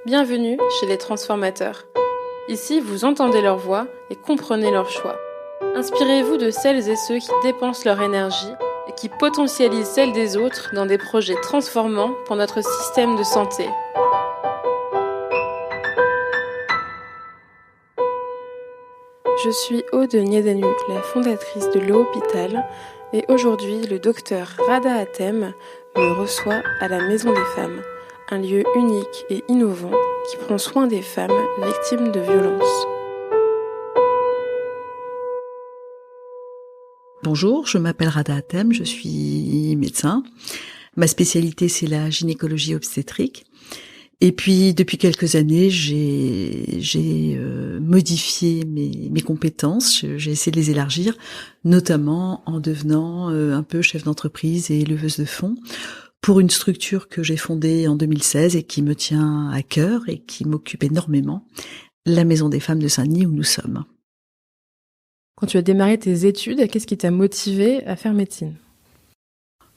Bienvenue chez les transformateurs. Ici, vous entendez leur voix et comprenez leurs choix. Inspirez-vous de celles et ceux qui dépensent leur énergie et qui potentialisent celle des autres dans des projets transformants pour notre système de santé. Je suis Aude Niedanu, la fondatrice de l'Hôpital, et aujourd'hui, le docteur Rada Hatem me reçoit à la Maison des Femmes, un lieu unique et innovant qui prend soin des femmes victimes de violences. Bonjour, je m'appelle Rada Hatem, je suis médecin. Ma spécialité, c'est la gynécologie obstétrique. Et puis, depuis quelques années, j'ai modifié mes compétences. J'ai essayé de les élargir, notamment en devenant un peu chef d'entreprise et leveuse de fonds pour une structure que j'ai fondée en 2016 et qui me tient à cœur et qui m'occupe énormément, la Maison des Femmes de Saint-Denis où nous sommes. Quand tu as démarré tes études, qu'est-ce qui t'a motivé à faire médecine ?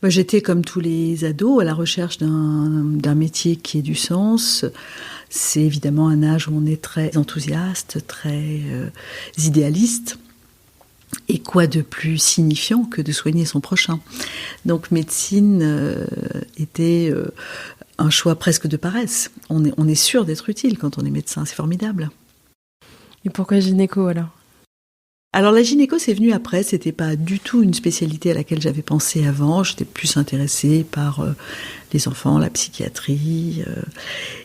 J'étais comme tous les ados à la recherche d'un métier qui ait du sens. C'est évidemment un âge où on est très enthousiaste, très idéaliste. Et quoi de plus signifiant que de soigner son prochain ? Donc médecine était un choix presque de paresse. On est sûr d'être utile quand on est médecin, c'est formidable. Et pourquoi gynéco alors ? Alors la gynéco, c'est venu après, c'était pas du tout une spécialité à laquelle j'avais pensé avant, j'étais plus intéressée par les enfants, la psychiatrie,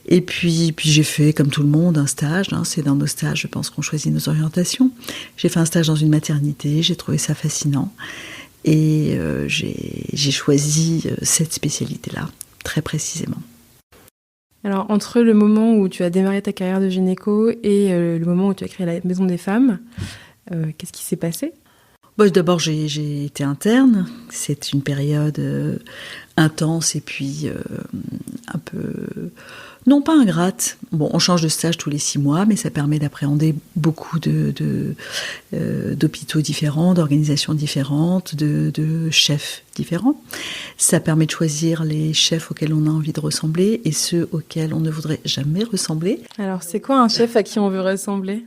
et puis j'ai fait, comme tout le monde, un stage, c'est dans nos stages, je pense qu'on choisit nos orientations. J'ai fait un stage dans une maternité, j'ai trouvé ça fascinant, et j'ai choisi cette spécialité-là, très précisément. Alors, entre le moment où tu as démarré ta carrière de gynéco et le moment où tu as créé la Maison des Femmes, qu'est-ce qui s'est passé ? D'abord, j'ai été interne. C'est une période intense et puis un peu... Non, pas ingrate. Bon, on change de stage tous les 6 mois, mais ça permet d'appréhender beaucoup d'hôpitaux différents, d'organisations différentes, de chefs différents. Ça permet de choisir les chefs auxquels on a envie de ressembler et ceux auxquels on ne voudrait jamais ressembler. Alors, c'est quoi un chef à qui on veut ressembler ?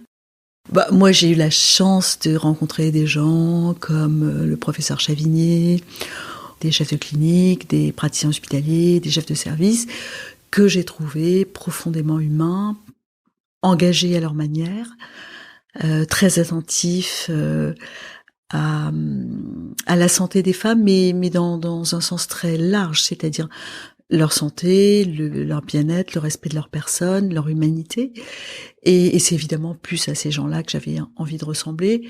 Moi, j'ai eu la chance de rencontrer des gens comme le professeur Chavigné, des chefs de clinique, des praticiens hospitaliers, des chefs de service, que j'ai trouvés profondément humains, engagés à leur manière, très attentifs à la santé des femmes, mais dans un sens très large, c'est-à-dire leur santé, leur bien-être, le respect de leur personne, leur humanité. Et c'est évidemment plus à ces gens-là que j'avais envie de ressembler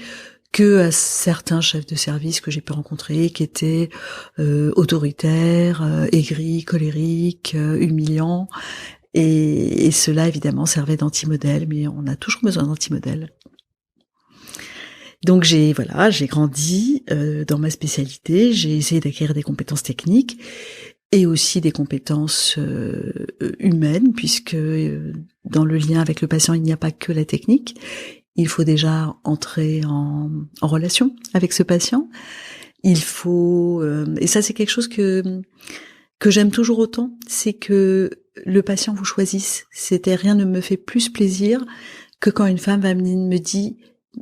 que à certains chefs de service que j'ai pu rencontrer qui étaient autoritaires, aigris, colériques, humiliants. Et cela, évidemment, servait d'anti-modèle, mais on a toujours besoin d'anti-modèle. Donc j'ai grandi dans ma spécialité, j'ai essayé d'acquérir des compétences techniques et aussi des compétences humaines, puisque dans le lien avec le patient, il n'y a pas que la technique. Il faut déjà entrer en relation avec ce patient. Il faut... et ça, c'est quelque chose que j'aime toujours autant, c'est que le patient vous choisisse. Rien ne me fait plus plaisir que quand une femme me dit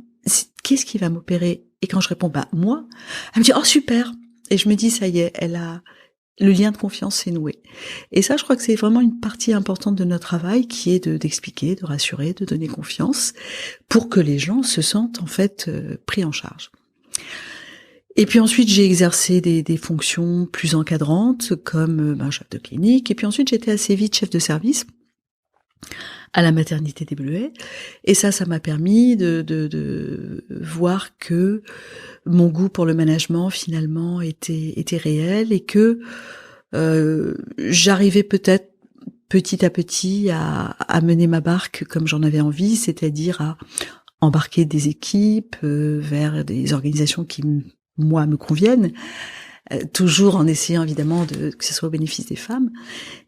« Qu'est-ce qui va m'opérer ?» Et quand je réponds « Moi », elle me dit « Oh, super !» Et je me dis « Ça y est, le lien de confiance s'est noué. » Et ça, je crois que c'est vraiment une partie importante de notre travail qui est d'expliquer, de rassurer, de donner confiance pour que les gens se sentent en fait pris en charge. Et puis ensuite, j'ai exercé des fonctions plus encadrantes comme chef de clinique. Et puis ensuite, j'étais assez vite chef de service à la maternité des Bleuets. Et ça m'a permis de voir que mon goût pour le management finalement était réel et que j'arrivais peut-être petit à petit à mener ma barque comme j'en avais envie, c'est-à-dire à embarquer des équipes vers des organisations qui moi me conviennent, toujours en essayant évidemment que ce soit au bénéfice des femmes.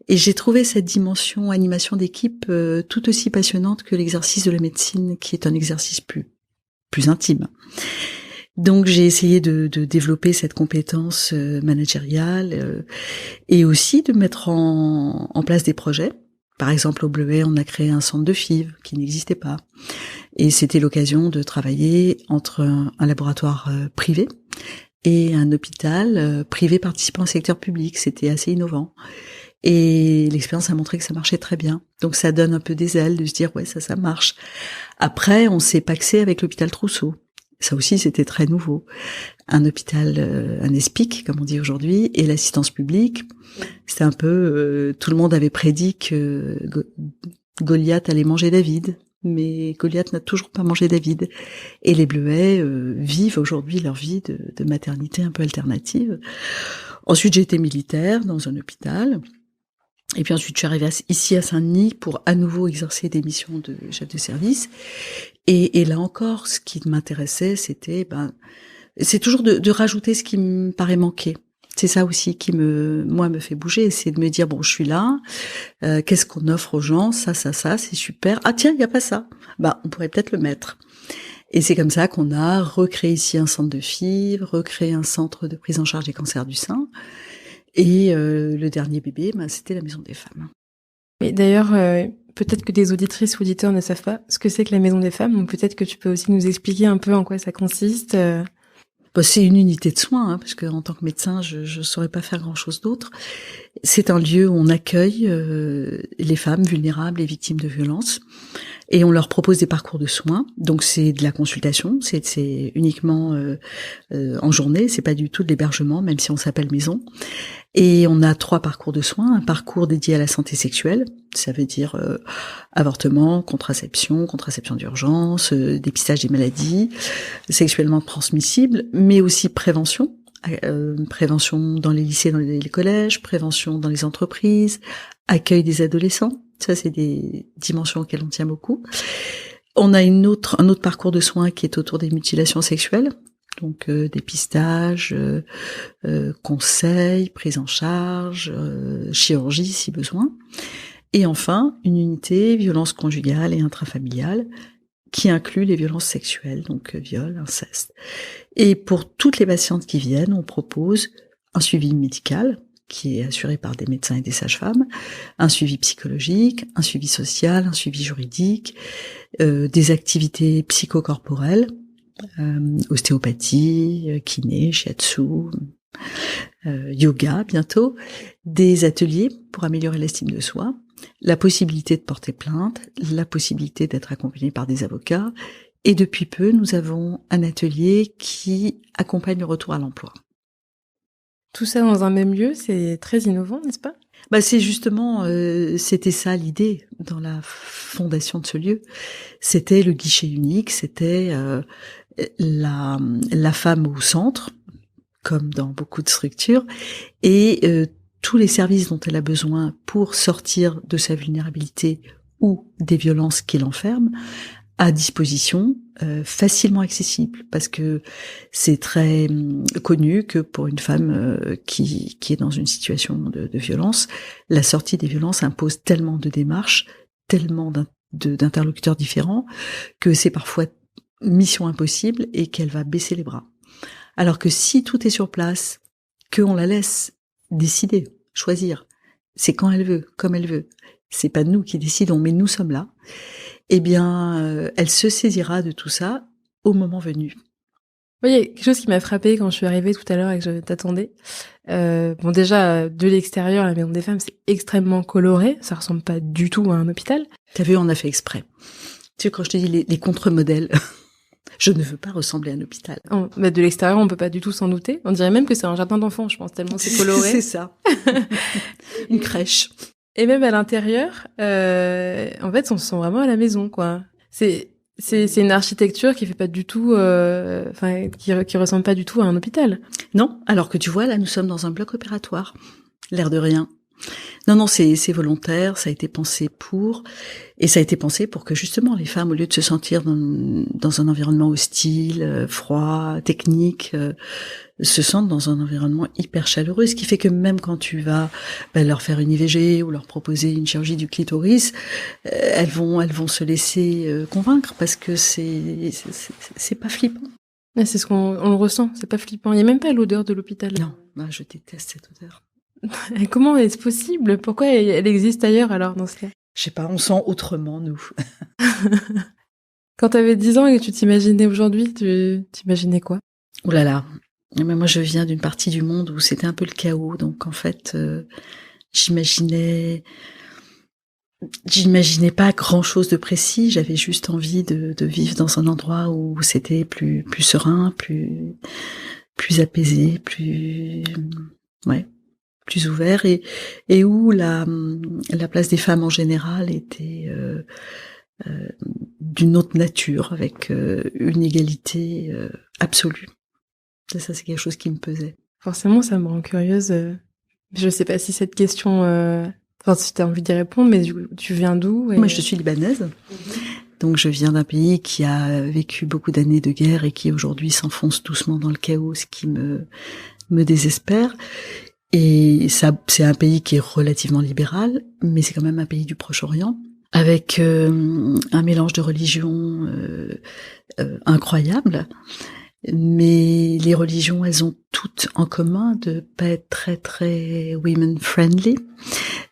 Et j'ai trouvé cette dimension animation d'équipe tout aussi passionnante que l'exercice de la médecine, qui est un exercice plus intime. Donc j'ai essayé de développer cette compétence managériale et aussi de mettre en place des projets Par exemple, au Bleuet, on a créé un centre de FIV qui n'existait pas. Et c'était l'occasion de travailler entre un laboratoire privé et un hôpital privé participant au secteur public. C'était assez innovant. Et l'expérience a montré que ça marchait très bien. Donc ça donne un peu des ailes de se dire, ouais, ça marche. Après, on s'est pacsé avec l'hôpital Trousseau. Ça aussi, c'était très nouveau. Un hôpital, un ESPIC, comme on dit aujourd'hui, et l'assistance publique. C'était un peu... tout le monde avait prédit que Goliath allait manger David, mais Goliath n'a toujours pas mangé David. Et les Bleuets vivent aujourd'hui leur vie de maternité un peu alternative. Ensuite, j'ai été militaire dans un hôpital. Et puis ensuite, je suis arrivée ici à Saint-Denis pour à nouveau exercer des missions de chef de service. Et là encore, ce qui m'intéressait, c'était, c'est toujours de rajouter ce qui me paraît manquer. C'est ça aussi qui me fait bouger, c'est de me dire, bon, je suis là, qu'est-ce qu'on offre aux gens? Ça, c'est super. Ah tiens, il n'y a pas ça. On pourrait peut-être le mettre. Et c'est comme ça qu'on a recréé ici un centre de FIV, recréé un centre de prise en charge des cancers du sein. Et le dernier bébé, c'était la Maison des Femmes. Et d'ailleurs, peut-être que des auditrices ou auditeurs ne savent pas ce que c'est que la Maison des Femmes, donc peut-être que tu peux aussi nous expliquer un peu en quoi ça consiste. C'est une unité de soins, parce que en tant que médecin, je saurais pas faire grand-chose d'autre. C'est un lieu où on accueille les femmes vulnérables et victimes de violences, et on leur propose des parcours de soins. Donc c'est de la consultation, c'est uniquement en journée, c'est pas du tout de l'hébergement, même si on s'appelle maison. Et on a 3 parcours de soins, un parcours dédié à la santé sexuelle, ça veut dire avortement, contraception d'urgence, dépistage des maladies sexuellement transmissibles, mais aussi prévention dans les lycées, dans les collèges, prévention dans les entreprises, accueil des adolescents, ça c'est des dimensions auxquelles on tient beaucoup. On a un autre parcours de soins qui est autour des mutilations sexuelles. Donc dépistage, conseil, prise en charge, chirurgie si besoin. Et enfin, une unité violence conjugale et intrafamiliale qui inclut les violences sexuelles, donc viol, inceste. Et pour toutes les patientes qui viennent, on propose un suivi médical qui est assuré par des médecins et des sages-femmes, un suivi psychologique, un suivi social, un suivi juridique, des activités psychocorporelles, ostéopathie, kiné, shiatsu, yoga bientôt, des ateliers pour améliorer l'estime de soi, la possibilité de porter plainte, la possibilité d'être accompagné par des avocats, et depuis peu, nous avons un atelier qui accompagne le retour à l'emploi. Tout ça dans un même lieu, c'est très innovant, n'est-ce pas ? C'est justement, c'était ça l'idée dans la fondation de ce lieu. C'était le guichet unique, c'était la femme au centre, comme dans beaucoup de structures, et tous les services dont elle a besoin pour sortir de sa vulnérabilité ou des violences qui l'enferment, à disposition, facilement accessible, parce que c'est très connu que pour une femme qui est dans une situation de violence, la sortie des violences impose tellement de démarches, tellement d'interlocuteurs différents, que c'est parfois mission impossible et qu'elle va baisser les bras. Alors que si tout est sur place, qu'on la laisse décider, choisir, c'est quand elle veut, comme elle veut, c'est pas nous qui décidons, mais nous sommes là, eh bien, elle se saisira de tout ça au moment venu. Oui, il y a quelque chose qui m'a frappée quand je suis arrivée tout à l'heure et que je t'attendais. Déjà, de l'extérieur, la Maison des Femmes, c'est extrêmement coloré. Ça ressemble pas du tout à un hôpital. T'as vu, on a fait exprès. Tu sais, quand je te dis les contre-modèles, je ne veux pas ressembler à un hôpital. De l'extérieur, on peut pas du tout s'en douter. On dirait même que c'est un jardin d'enfants, je pense, tellement c'est coloré. C'est ça. Une crèche. Et même à l'intérieur, en fait, on se sent vraiment à la maison, quoi. C'est une architecture qui fait pas du tout, qui ressemble pas du tout à un hôpital. Non, alors que tu vois, là, nous sommes dans un bloc opératoire. L'air de rien. Non, c'est volontaire, ça a été pensé pour, et ça a été pensé pour que justement les femmes, au lieu de se sentir dans un environnement hostile, froid, technique, se sentent dans un environnement hyper chaleureux, ce qui fait que même quand tu vas leur faire une IVG ou leur proposer une chirurgie du clitoris, elles vont se laisser convaincre parce que c'est pas flippant. C'est ce qu'on le ressent, c'est pas flippant. Il y a même pas l'odeur de l'hôpital. Non, je déteste cette odeur. Comment est-ce possible ? Pourquoi elle existe ailleurs alors dans ce cas ? Je sais pas, on sent autrement, nous. Quand tu avais 10 ans et que tu t'imaginais aujourd'hui, tu t'imaginais quoi? Ouh là là. Mais moi, je viens d'une partie du monde où c'était un peu le chaos. Donc, en fait, j'imaginais pas grand-chose de précis. J'avais juste envie de vivre dans un endroit où c'était plus serein, plus apaisé, plus ouvert et où la place des femmes en général était d'une autre nature, avec une égalité absolue. Ça, c'est quelque chose qui me pesait. Forcément, ça me rend curieuse. Je sais pas si cette question, enfin, si tu as envie d'y répondre, mais tu viens d'où? Moi, je suis libanaise. Donc, je viens d'un pays qui a vécu beaucoup d'années de guerre et qui aujourd'hui s'enfonce doucement dans le chaos, ce qui me désespère. Et ça, c'est un pays qui est relativement libéral, mais c'est quand même un pays du Proche-Orient, avec un mélange de religions incroyable. Mais les religions, elles ont toutes en commun de pas être très très women friendly.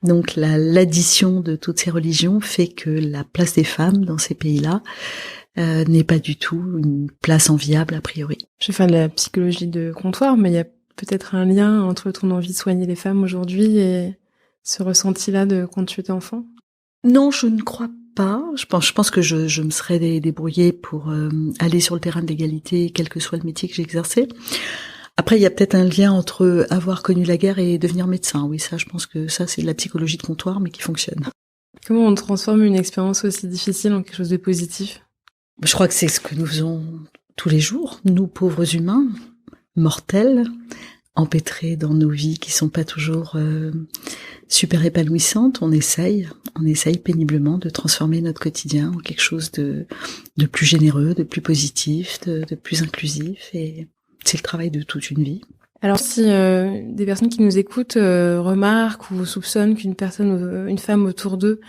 Donc l'addition de toutes ces religions fait que la place des femmes dans ces pays-là n'est pas du tout une place enviable a priori. Je vais faire de la psychologie de comptoir, mais il y a peut-être un lien entre ton envie de soigner les femmes aujourd'hui et ce ressenti-là de quand tu étais enfant? Non, je ne crois pas. Je pense que je me serais débrouillée pour aller sur le terrain de l'égalité, quel que soit le métier que j'exerçais. Après, il y a peut-être un lien entre avoir connu la guerre et devenir médecin. Oui, ça, je pense que ça, c'est de la psychologie de comptoir, mais qui fonctionne. Comment on transforme une expérience aussi difficile en quelque chose de positif? Je crois que c'est ce que nous faisons tous les jours, nous pauvres humains, mortels, empêtrés dans nos vies qui sont pas toujours super épanouissantes. On essaye péniblement de transformer notre quotidien en quelque chose de plus généreux, de plus positif, de plus inclusif, et c'est le travail de toute une vie. Alors si des personnes qui nous écoutent remarquent ou soupçonnent qu'une personne, une femme autour d'eux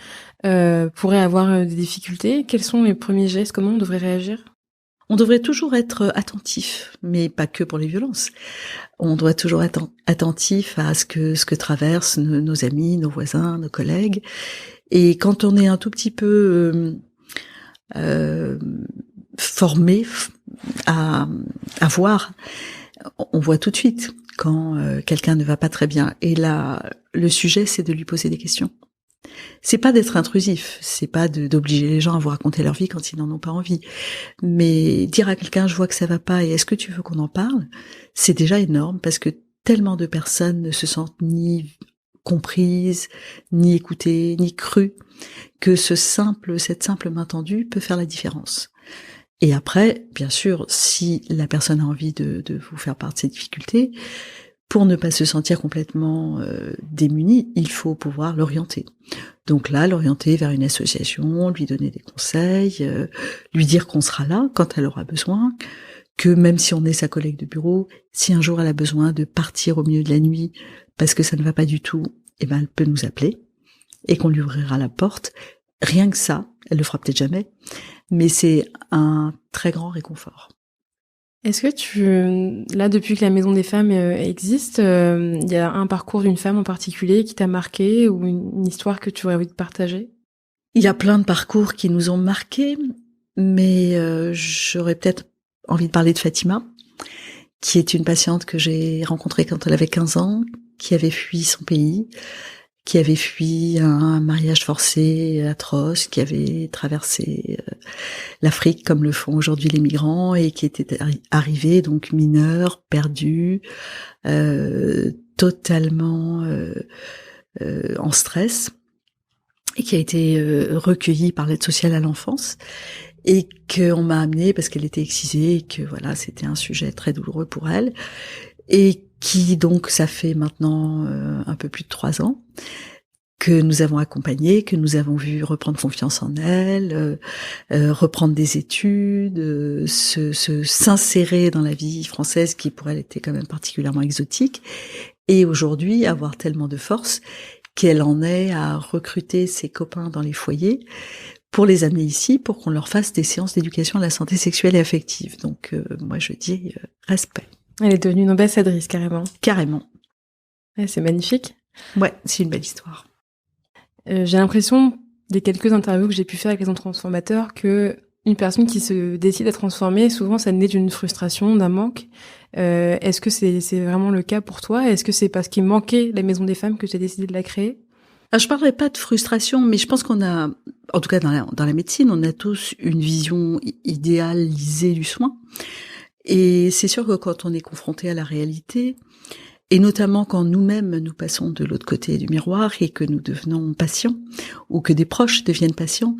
pourrait avoir des difficultés, quels sont les premiers gestes? Comment on devrait réagir? On devrait toujours être attentif, mais pas que pour les violences. On doit toujours être attentif à ce que traversent nos amis, nos voisins, nos collègues. Et quand on est un tout petit peu formé à voir, on voit tout de suite quand quelqu'un ne va pas très bien. Et là, le sujet, c'est de lui poser des questions. C'est pas d'être intrusif, c'est pas d'obliger les gens à vous raconter leur vie quand ils n'en ont pas envie. Mais dire à quelqu'un, je vois que ça va pas et est-ce que tu veux qu'on en parle? C'est déjà énorme parce que tellement de personnes ne se sentent ni comprises, ni écoutées, ni crues, que cette simple main tendue peut faire la différence. Et après, bien sûr, si la personne a envie de vous faire part de ses difficultés, pour ne pas se sentir complètement démunie, il faut pouvoir l'orienter. Donc là, l'orienter vers une association, lui donner des conseils, lui dire qu'on sera là quand elle aura besoin, que même si on est sa collègue de bureau, si un jour elle a besoin de partir au milieu de la nuit parce que ça ne va pas du tout, eh ben elle peut nous appeler et qu'on lui ouvrira la porte. Rien que ça, elle le fera peut-être jamais, mais c'est un très grand réconfort. Est-ce que là, depuis que la Maison des Femmes existe, il y a un parcours d'une femme en particulier qui t'a marqué ou une histoire que tu aurais envie de partager? Il y a plein de parcours qui nous ont marqués, mais j'aurais peut-être envie de parler de Fatima, qui est une patiente que j'ai rencontrée quand elle avait 15 ans, qui avait fui son pays, qui avait fui un mariage forcé atroce, qui avait traversé l'Afrique comme le font aujourd'hui les migrants et qui était arrivée donc mineure, perdue, totalement en stress, et qui a été recueillie par l'aide sociale à l'enfance et qu'on m'a amenée parce qu'elle était excisée et que voilà, c'était un sujet très douloureux pour elle, et qui donc, ça fait maintenant un peu plus de 3 ans, que nous avons accompagnée, que nous avons vu reprendre confiance en elle, reprendre des études, s'insérer dans la vie française qui pour elle était quand même particulièrement exotique, et aujourd'hui avoir tellement de force qu'elle en est à recruter ses copains dans les foyers pour les amener ici, pour qu'on leur fasse des séances d'éducation à la santé sexuelle et affective. Donc moi je dis respect. Elle est devenue une ambassadrice, carrément. Carrément. Ouais, c'est magnifique. Ouais, c'est une belle histoire. J'ai l'impression, des quelques interviews que j'ai pu faire avec les maisons transformateurs que une personne qui se décide à transformer, souvent ça naît d'une frustration, d'un manque. Est-ce que c'est vraiment le cas pour toi? Est-ce que c'est parce qu'il manquait la Maison des Femmes que tu as décidé de la créer? Je parlerai pas de frustration, mais je pense qu'on a, en tout cas dans la médecine, on a tous une vision idéalisée du soin. Et c'est sûr que quand on est confronté à la réalité, et notamment quand nous-mêmes nous passons de l'autre côté du miroir et que nous devenons patients, ou que des proches deviennent patients,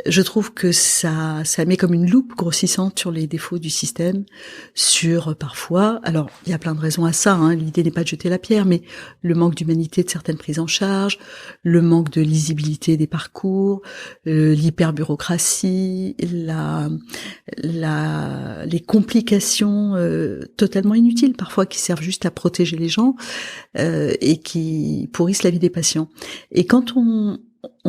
je trouve que ça met comme une loupe grossissante sur les défauts du système, sur parfois, alors il y a plein de raisons à ça, hein, l'idée n'est pas de jeter la pierre, mais le manque d'humanité de certaines prises en charge, le manque de lisibilité des parcours, l'hyperbureaucratie, les complications totalement inutiles parfois qui servent juste à protéger les gens et qui pourrissent la vie des patients. Et quand on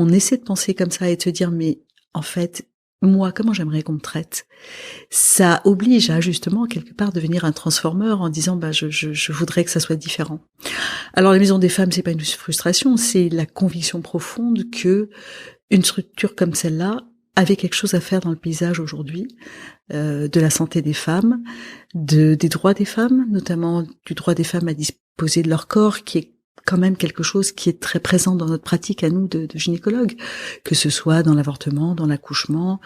essaie de penser comme ça et de se dire mais en fait moi comment j'aimerais qu'on me traite, ça oblige à justement quelque part devenir un transformeur en disant je voudrais que ça soit différent. Alors la Maison des Femmes, c'est pas une frustration, c'est la conviction profonde que une structure comme celle-là avait quelque chose à faire dans le paysage aujourd'hui, de la santé des femmes, des droits des femmes, notamment du droit des femmes à disposer de leur corps, qui est quand même quelque chose qui est très présent dans notre pratique à nous de gynécologues, que ce soit dans l'avortement, dans l'accouchement,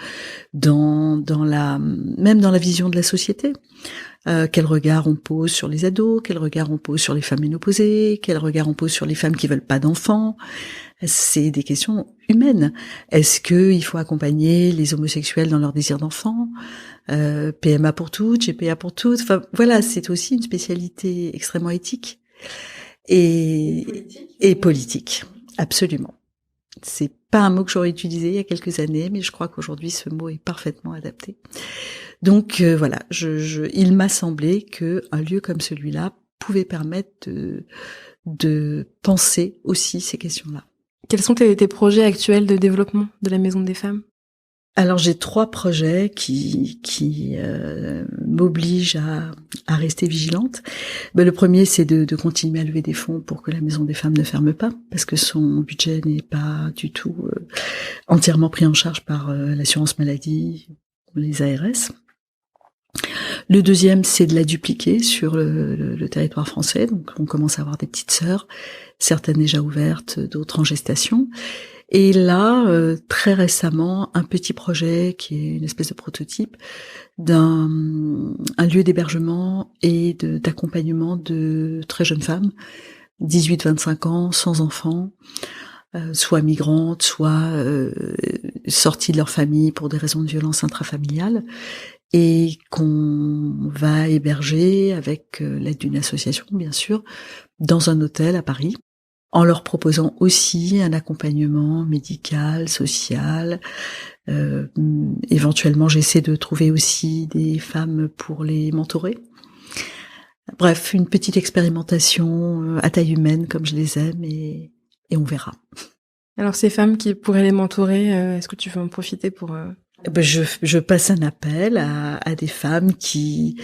même dans la vision de la société. Quel regard on pose sur les ados, quel regard on pose sur les femmes ménopausées, quel regard on pose sur les femmes qui veulent pas d'enfants. C'est des questions humaines. Est-ce que il faut accompagner les homosexuels dans leur désir d'enfant, PMA pour toutes, GPA pour toutes. Enfin voilà, c'est aussi une spécialité extrêmement éthique et politique, absolument. C'est pas un mot que j'aurais utilisé il y a quelques années, mais je crois qu'aujourd'hui ce mot est parfaitement adapté. Donc voilà, il m'a semblé que un lieu comme celui-là pouvait permettre de penser aussi ces questions-là. Quels sont tes projets actuels de développement de la Maison des Femmes? Alors j'ai 3 projets qui m'obligent à rester vigilante. Le premier, c'est de continuer à lever des fonds pour que la Maison des Femmes ne ferme pas, parce que son budget n'est pas du tout entièrement pris en charge par l'assurance maladie ou les ARS. Le deuxième, c'est de la dupliquer sur le territoire français. Donc on commence à avoir des petites sœurs, certaines déjà ouvertes, d'autres en gestation. Et là, très récemment, un petit projet qui est une espèce de prototype un lieu d'hébergement et d'accompagnement de très jeunes femmes, 18-25 ans, sans enfants, soit migrantes, soit sorties de leur famille pour des raisons de violence intrafamiliale, et qu'on va héberger avec l'aide d'une association, bien sûr, dans un hôtel à Paris, en leur proposant aussi un accompagnement médical, social. Éventuellement, j'essaie de trouver aussi des femmes pour les mentorer. Bref, une petite expérimentation à taille humaine, comme je les aime, et on verra. Alors, ces femmes qui pourraient les mentorer, est-ce que tu veux en profiter pour... Je passe un appel à des femmes qui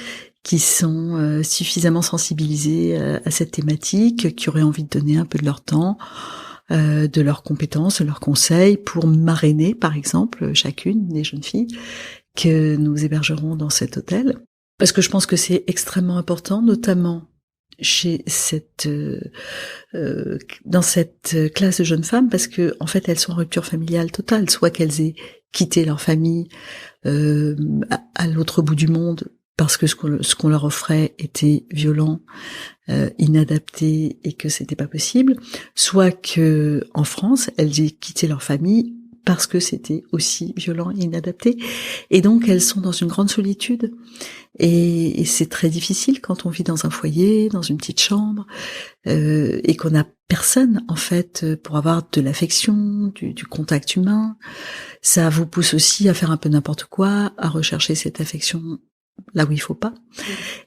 sont suffisamment sensibilisées à cette thématique, qui auraient envie de donner un peu de leur temps, de leurs compétences, de leurs conseils pour marrainer, par exemple, chacune des jeunes filles que nous hébergerons dans cet hôtel. Parce que je pense que c'est extrêmement important, notamment dans cette classe de jeunes femmes, parce que en fait elles sont en rupture familiale totale, soit qu'elles aient quitté leur famille à l'autre bout du monde parce que ce qu'on leur offrait était violent, inadapté et que c'était pas possible, soit que en France elles aient quitté leur famille parce que c'était aussi violent et inadapté, et donc elles sont dans une grande solitude, et c'est très difficile quand on vit dans un foyer, dans une petite chambre, et qu'on n'a personne en fait pour avoir de l'affection, du contact humain. Ça vous pousse aussi à faire un peu n'importe quoi, à rechercher cette affection là où il faut pas.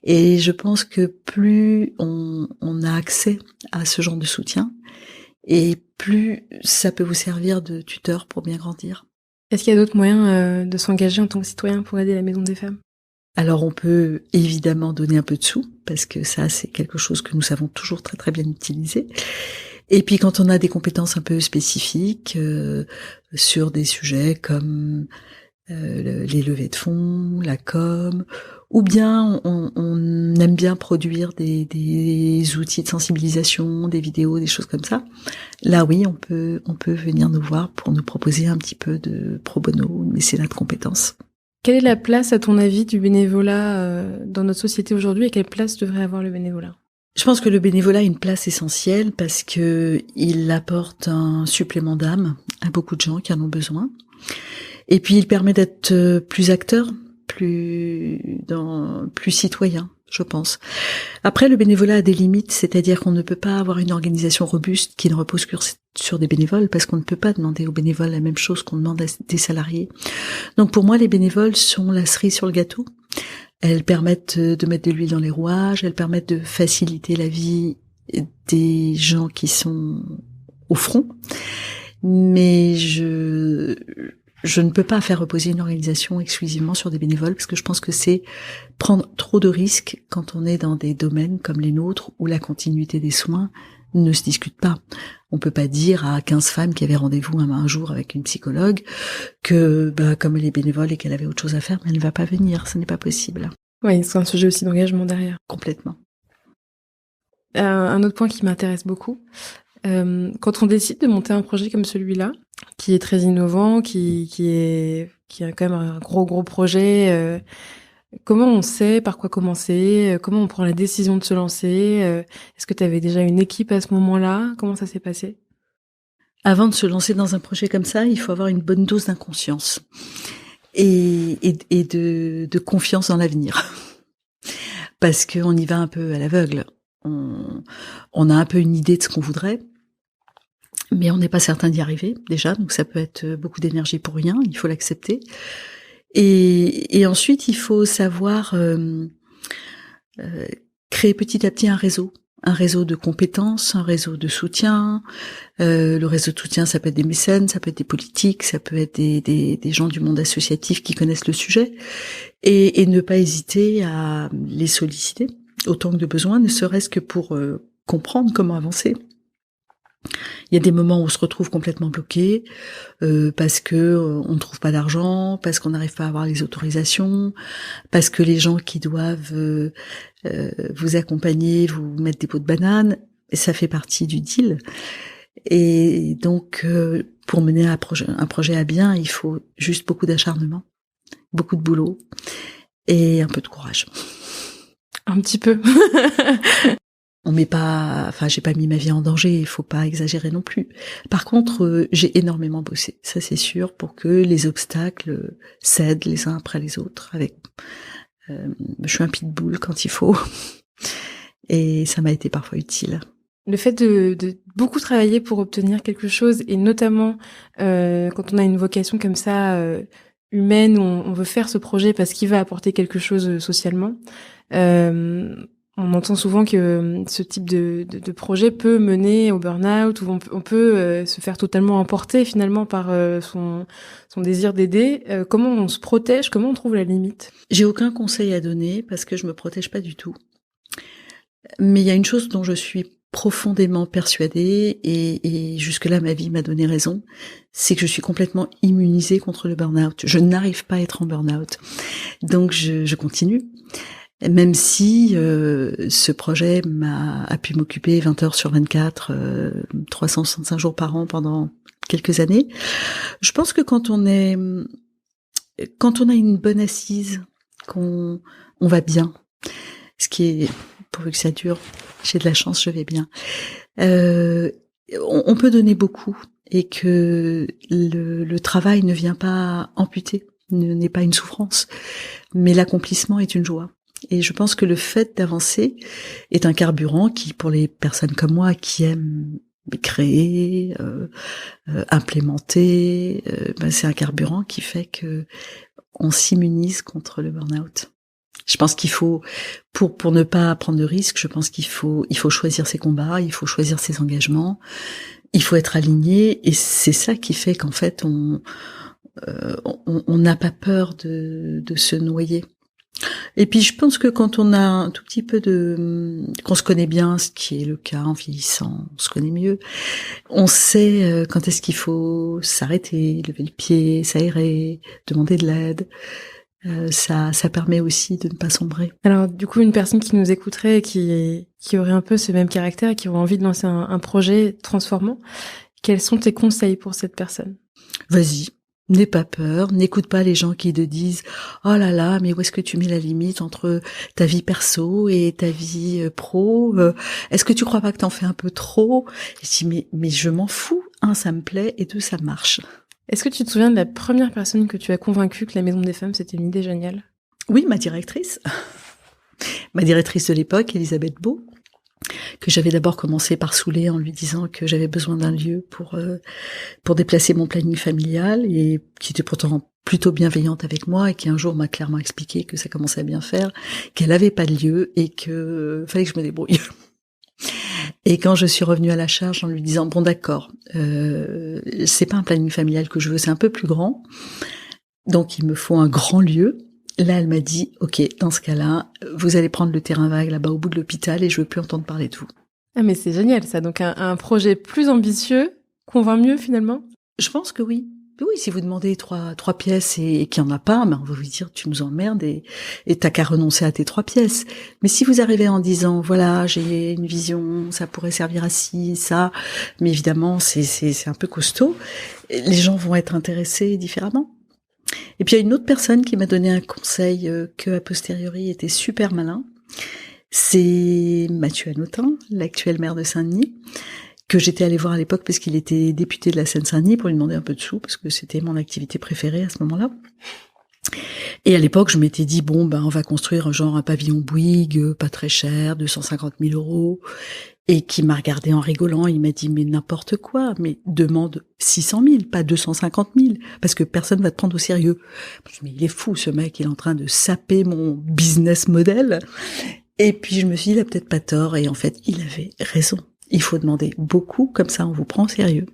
Et je pense que plus on a accès à ce genre de soutien, et plus ça peut vous servir de tuteur pour bien grandir. Est-ce qu'il y a d'autres moyens de s'engager en tant que citoyen pour aider la Maison des Femmes? Alors on peut évidemment donner un peu de sous, parce que ça c'est quelque chose que nous savons toujours très très bien utiliser. Et puis quand on a des compétences un peu spécifiques sur des sujets comme les levées de fonds, la com, ou bien on aime bien produire des outils de sensibilisation, des vidéos, des choses comme ça. Là, oui, on peut venir nous voir pour nous proposer un petit peu de pro bono, de mécénat de compétences. Quelle est la place, à ton avis, du bénévolat dans notre société aujourd'hui, et quelle place devrait avoir le bénévolat ? Je pense que le bénévolat a une place essentielle parce que il apporte un supplément d'âme à beaucoup de gens qui en ont besoin. Et puis il permet d'être plus acteur, plus citoyen, je pense. Après, le bénévolat a des limites, c'est-à-dire qu'on ne peut pas avoir une organisation robuste qui ne repose que sur des bénévoles, parce qu'on ne peut pas demander aux bénévoles la même chose qu'on demande à des salariés. Donc pour moi, les bénévoles sont la cerise sur le gâteau. Elles permettent de mettre de l'huile dans les rouages, elles permettent de faciliter la vie des gens qui sont au front. Mais je ne peux pas faire reposer une organisation exclusivement sur des bénévoles, parce que je pense que c'est prendre trop de risques quand on est dans des domaines comme les nôtres où la continuité des soins ne se discute pas. On peut pas dire à 15 femmes qui avaient rendez-vous un jour avec une psychologue que comme elle est bénévole et qu'elle avait autre chose à faire, mais elle ne va pas venir. Ce n'est pas possible. Oui, c'est un sujet aussi d'engagement derrière. Complètement. Un autre point qui m'intéresse beaucoup, quand on décide de monter un projet comme celui-là, qui est très innovant, qui a quand même un gros projet, comment on sait par quoi commencer, comment on prend la décision de se lancer, est-ce que tu avais déjà une équipe à ce moment-là? Comment ça s'est passé? Avant de se lancer dans un projet comme ça, il faut avoir une bonne dose d'inconscience et de confiance dans l'avenir. Parce qu'on y va un peu à l'aveugle. On a un peu une idée de ce qu'on voudrait, mais on n'est pas certain d'y arriver déjà, donc ça peut être beaucoup d'énergie pour rien, il faut l'accepter. Et ensuite, il faut savoir créer petit à petit un réseau de compétences, un réseau de soutien. Le réseau de soutien, ça peut être des mécènes, ça peut être des politiques, ça peut être des gens du monde associatif qui connaissent le sujet, et ne pas hésiter à les solliciter autant que de besoin, ne serait-ce que pour comprendre comment avancer. Il y a des moments où on se retrouve complètement bloqué parce que on ne trouve pas d'argent, parce qu'on n'arrive pas à avoir les autorisations, parce que les gens qui doivent vous accompagner vous mettent des pots de banane, et ça fait partie du deal. Et donc pour mener un projet à bien, il faut juste beaucoup d'acharnement, beaucoup de boulot et un peu de courage. Un petit peu. On met pas, j'ai pas mis ma vie en danger, il faut pas exagérer non plus. Par contre, j'ai énormément bossé, ça c'est sûr, pour que les obstacles cèdent les uns après les autres. Je suis un pitbull quand il faut, et ça m'a été parfois utile. Le fait de beaucoup travailler pour obtenir quelque chose, et notamment quand on a une vocation comme ça humaine, où on veut faire ce projet parce qu'il va apporter quelque chose socialement. On entend souvent que ce type de projet peut mener au burn-out, où on peut se faire totalement emporter finalement par son désir d'aider. Comment on se protège? Comment on trouve la limite? J'ai aucun conseil à donner parce que je me protège pas du tout. Mais il y a une chose dont je suis profondément persuadée, et jusque-là ma vie m'a donné raison, c'est que je suis complètement immunisée contre le burn-out. Je n'arrive pas à être en burn-out. Donc je continue. Même si ce projet a pu m'occuper 20 heures sur 24, 365 jours par an pendant quelques années, je pense que quand on a une bonne assise, qu'on va bien, ce qui est, pourvu que ça dure, j'ai de la chance, je vais bien, on peut donner beaucoup, et que le travail ne vient pas amputer, n'est pas une souffrance, mais l'accomplissement est une joie. Et je pense que le fait d'avancer est un carburant qui, pour les personnes comme moi qui aiment créer, implémenter, c'est un carburant qui fait que on s'immunise contre le burn-out. Je pense qu'il faut, pour ne pas prendre de risques, je pense qu'il faut choisir ses combats, il faut choisir ses engagements, il faut être aligné, et c'est ça qui fait qu'en fait on n'a pas peur de se noyer. Et puis je pense que quand on a un tout petit peu qu'on se connaît bien, ce qui est le cas en vieillissant, on se connaît mieux, on sait quand est-ce qu'il faut s'arrêter, lever le pied, s'aérer, demander de l'aide. Ça permet aussi de ne pas sombrer. Alors du coup, une personne qui nous écouterait et qui aurait un peu ce même caractère et qui aurait envie de lancer un projet transformant, quels sont tes conseils pour cette personne ? Vas-y, n'aie pas peur, n'écoute pas les gens qui te disent « Oh là là, mais où est-ce que tu mets la limite entre ta vie perso et ta vie pro ? Est-ce que tu crois pas que t'en fais un peu trop ?» Je dis « Mais je m'en fous, un, ça me plaît, et deux, ça marche. » Est-ce que tu te souviens de la première personne que tu as convaincue que la Maison des Femmes, c'était une idée géniale ? Oui, ma directrice de l'époque, Elisabeth Beau, que j'avais d'abord commencé par saouler en lui disant que j'avais besoin d'un lieu pour déplacer mon planning familial, et qui était pourtant plutôt bienveillante avec moi, et qui un jour m'a clairement expliqué que ça commençait à bien faire, qu'elle avait pas de lieu et que fallait que je me débrouille. Et quand je suis revenue à la charge en lui disant bon d'accord, c'est pas un planning familial que je veux, c'est un peu plus grand, donc il me faut un grand lieu. Là, elle m'a dit ok, dans ce cas-là, vous allez prendre le terrain vague là-bas au bout de l'hôpital et je veux plus entendre parler de vous. Ah mais c'est génial ça, donc un projet plus ambitieux convainc mieux finalement ? Je pense que oui. Oui, si vous demandez trois pièces et qu'il n'y en a pas, on va vous dire tu nous emmerdes et t'as qu'à renoncer à tes 3 pièces. Mais si vous arrivez en disant voilà, j'ai une vision, ça pourrait servir à ci, ça, mais évidemment c'est un peu costaud, les gens vont être intéressés différemment. Et puis il y a une autre personne qui m'a donné un conseil que a posteriori était super malin. C'est Mathieu Hanotin, l'actuel maire de Saint-Denis, que j'étais allée voir à l'époque parce qu'il était député de la Seine-Saint-Denis pour lui demander un peu de sous, parce que c'était mon activité préférée à ce moment-là. Et à l'époque, je m'étais dit, on va construire un pavillon Bouygues, pas très cher, 250 000 euros, et qui m'a regardé en rigolant, il m'a dit, mais n'importe quoi, mais demande 600 000, pas 250 000, parce que personne va te prendre au sérieux. Je me dis, mais il est fou, ce mec, il est en train de saper mon business model. Et puis je me suis dit, il a peut-être pas tort, et en fait, il avait raison. Il faut demander beaucoup, comme ça on vous prend au sérieux.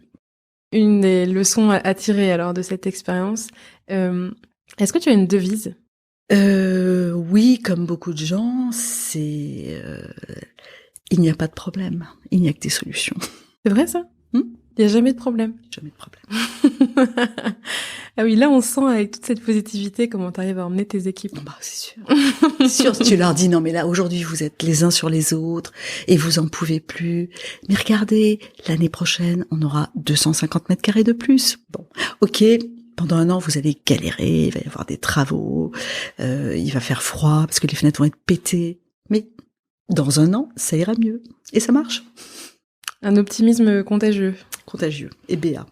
Une des leçons à tirer alors de cette expérience, est-ce que tu as une devise ? Oui, comme beaucoup de gens, c'est il n'y a pas de problème, il n'y a que des solutions. C'est vrai ça ? Il n'y a jamais de problème ? Jamais de problème. Ah oui, là on sent avec toute cette positivité comment tu arrives à emmener tes équipes. C'est sûr. C'est sûr, si tu leur dis non mais là aujourd'hui vous êtes les uns sur les autres et vous en pouvez plus. Mais regardez, l'année prochaine on aura 250 mètres carrés de plus. Bon, ok, pendant un an vous allez galérer, il va y avoir des travaux, il va faire froid parce que les fenêtres vont être pétées. Mais dans un an, ça ira mieux. Et ça marche. Un optimisme contagieux. Contagieux. Et béat.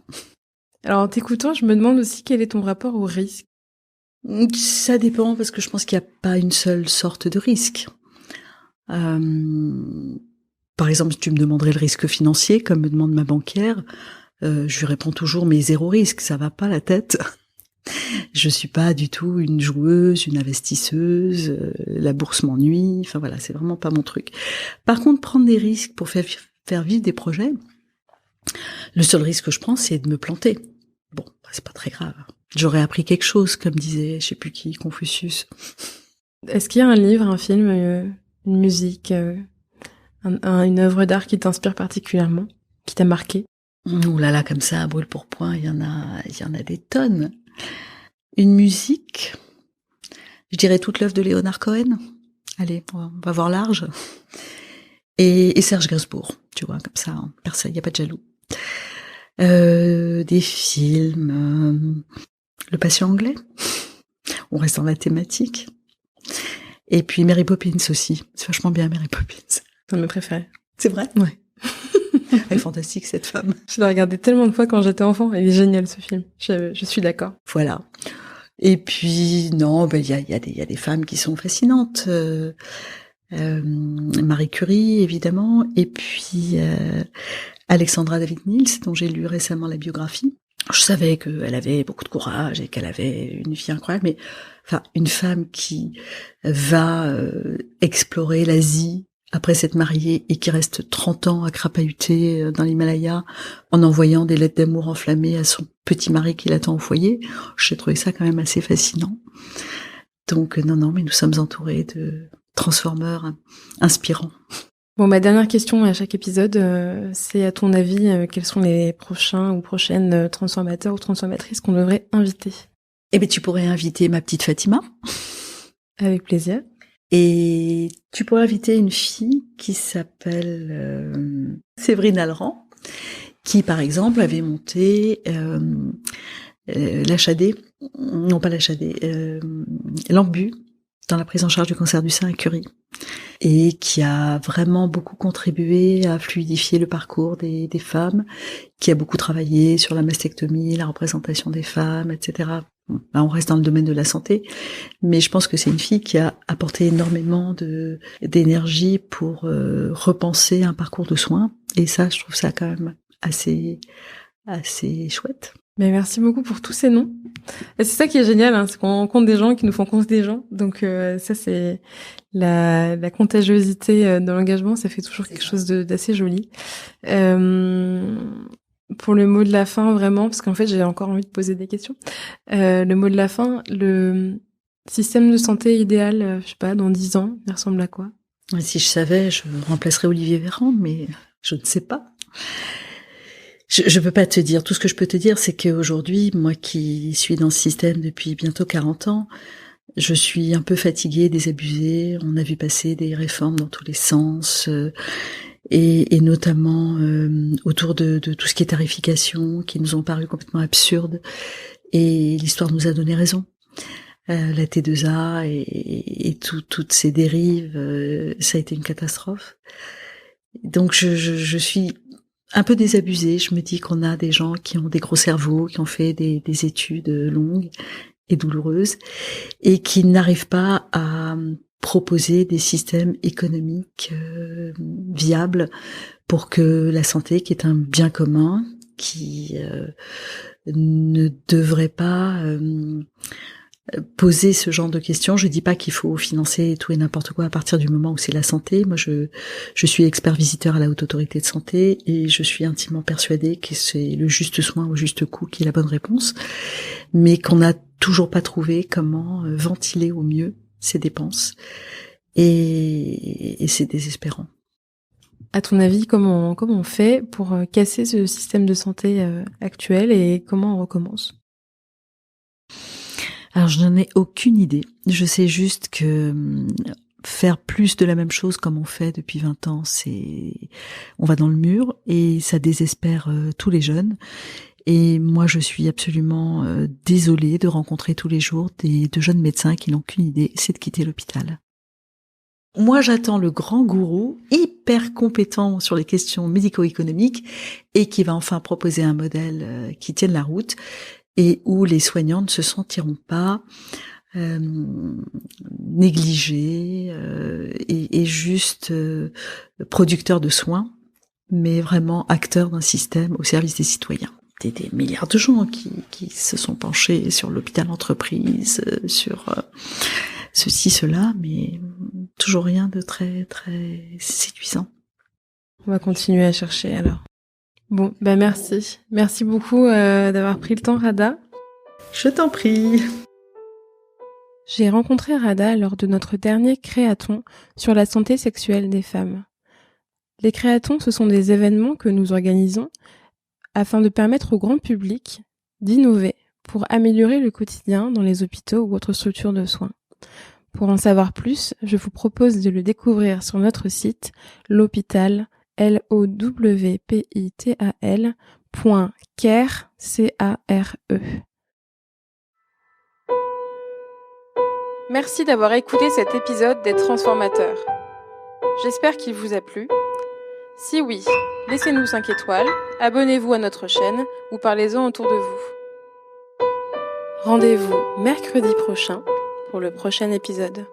Alors, en t'écoutant, je me demande aussi quel est ton rapport au risque. Ça dépend, parce que je pense qu'il n'y a pas une seule sorte de risque. Par exemple, si tu me demanderais le risque financier, comme me demande ma banquière, je lui réponds toujours, mais 0 risque, ça va pas la tête. Je suis pas du tout une joueuse, une investisseuse, la bourse m'ennuie, enfin voilà, c'est vraiment pas mon truc. Par contre, prendre des risques pour faire vivre des projets, le seul risque que je prends, c'est de me planter. Bon, c'est pas très grave. J'aurais appris quelque chose, comme disait, je sais plus qui, Confucius. Est-ce qu'il y a un livre, un film, une musique, une œuvre d'art qui t'inspire particulièrement, qui t'a marqué ? Ouh là là, comme ça, à brûle pour point, il y en a des tonnes. Une musique, je dirais toute l'œuvre de Léonard Cohen. Allez, on va voir large. Et Serge Gainsbourg, tu vois, comme ça, personne, il n'y a pas de jaloux. Des films, Le Patient anglais, on reste dans la thématique. Et puis Mary Poppins aussi, c'est vachement bien Mary Poppins. C'est un de mes préférés. C'est vrai ? Ouais. Elle est fantastique cette femme. Je l'ai regardé tellement de fois quand j'étais enfant, il est génial ce film, je suis d'accord. Voilà. Et puis, non, il y a des femmes qui sont fascinantes. Marie Curie, évidemment, et puis Alexandra David-Mills, dont j'ai lu récemment la biographie. Je savais qu'elle avait beaucoup de courage et qu'elle avait une vie incroyable, mais enfin, une femme qui va explorer l'Asie après s'être mariée et qui reste 30 ans à crapahuter dans l'Himalaya en envoyant des lettres d'amour enflammées à son petit mari qui l'attend au foyer, j'ai trouvé ça quand même assez fascinant. Donc non, mais nous sommes entourés de transformeurs inspirants. Bon, ma dernière question à chaque épisode, c'est à ton avis, quels sont les prochains ou prochaines transformateurs ou transformatrices qu'on devrait inviter? Eh bien, tu pourrais inviter ma petite Fatima. Avec plaisir. Et tu pourrais inviter une fille qui s'appelle Séverine Alran, qui, par exemple, avait monté l'HAD, non pas l'HAD, l'Ambu, dans la prise en charge du cancer du sein à Curie, et qui a vraiment beaucoup contribué à fluidifier le parcours des femmes, qui a beaucoup travaillé sur la mastectomie, la représentation des femmes, etc. Là, on reste dans le domaine de la santé, mais je pense que c'est une fille qui a apporté énormément d'énergie pour repenser un parcours de soins, et ça, je trouve ça quand même assez chouette. Mais merci beaucoup pour tous ces noms. Et c'est ça qui est génial, hein, c'est qu'on rencontre des gens qui nous font connaître des gens. Donc ça, c'est la contagiosité dans l'engagement, ça fait toujours quelque chose d'assez joli. Pour le mot de la fin, vraiment, parce qu'en fait, j'ai encore envie de poser des questions. Le mot de la fin, le système de santé idéal, je sais pas, dans 10 ans, il ressemble à quoi? Si je savais, je remplacerais Olivier Véran, mais je ne sais pas. Je peux pas te dire. Tout ce que je peux te dire, c'est qu'aujourd'hui, moi qui suis dans ce système depuis bientôt 40 ans, je suis un peu fatiguée, désabusée. On a vu passer des réformes dans tous les sens, et notamment autour de tout ce qui est tarification, qui nous ont paru complètement absurdes. Et l'histoire nous a donné raison. La T2A et toutes ces dérives, ça a été une catastrophe. Donc je suis un peu désabusée. Je me dis qu'on a des gens qui ont des gros cerveaux, qui ont fait des études longues et douloureuses, et qui n'arrivent pas à proposer des systèmes économiques viables pour que la santé, qui est un bien commun, qui ne devrait pas poser ce genre de questions. Je dis pas qu'il faut financer tout et n'importe quoi à partir du moment où c'est la santé. Moi, je suis expert visiteur à la Haute Autorité de Santé, et je suis intimement persuadée que c'est le juste soin au juste coût qui est la bonne réponse, mais qu'on n'a toujours pas trouvé comment ventiler au mieux ces dépenses, et c'est désespérant. À ton avis, comment on fait pour casser ce système de santé actuel, et comment on recommence? Alors, je n'en ai aucune idée. Je sais juste que faire plus de la même chose comme on fait depuis 20 ans, on va dans le mur, et ça désespère tous les jeunes. Et moi, je suis absolument désolée de rencontrer tous les jours de jeunes médecins qui n'ont qu'une idée, c'est de quitter l'hôpital. Moi, j'attends le grand gourou, hyper compétent sur les questions médico-économiques, et qui va enfin proposer un modèle qui tienne la route, et où les soignants ne se sentiront pas négligés et juste producteurs de soins, mais vraiment acteurs d'un système au service des citoyens. Des milliards de gens qui se sont penchés sur l'hôpital entreprise, sur ceci, cela, mais toujours rien de très, très séduisant. On va continuer à chercher alors. Bon, merci. Merci beaucoup d'avoir pris le temps, Rada. Je t'en prie. J'ai rencontré Rada lors de notre dernier créathon sur la santé sexuelle des femmes. Les créathons, ce sont des événements que nous organisons afin de permettre au grand public d'innover pour améliorer le quotidien dans les hôpitaux ou autres structures de soins. Pour en savoir plus, je vous propose de le découvrir sur notre site l'hôpital lowpital.care. Merci d'avoir écouté cet épisode des Transformateurs. J'espère qu'il vous a plu. Si oui, laissez-nous 5 étoiles, abonnez-vous à notre chaîne ou parlez-en autour de vous. Rendez-vous mercredi prochain pour le prochain épisode.